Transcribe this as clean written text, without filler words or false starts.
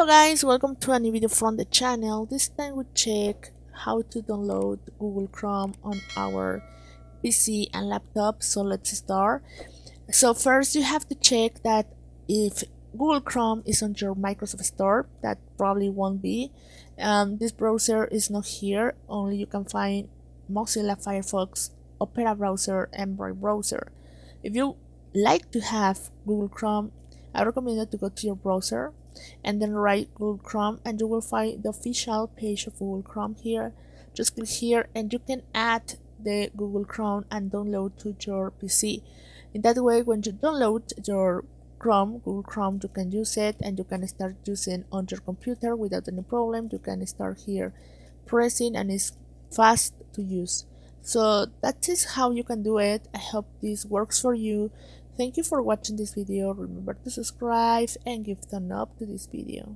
Hello guys, welcome to a new video from the channel. This time we check how to download Google Chrome on our PC and laptop. So let's start. So first you have to check that if Google Chrome is on your Microsoft Store. That probably won't be. This browser is not here. Only you can find Mozilla Firefox, Opera browser, and Brave browser. If you like to have Google Chrome, I recommend you to go to your browser and then write Google Chrome, and you will find the official page of Google Chrome here. Just click here and you can add the Google Chrome and download to your PC. In that way, when you download your Google Chrome, you can use it and you can start using on your computer without any problem. You can start here pressing and it's fast to use. So that is how you can do it. I hope this works for you. Thank you for watching this video. Remember to subscribe and give thumb up to this video.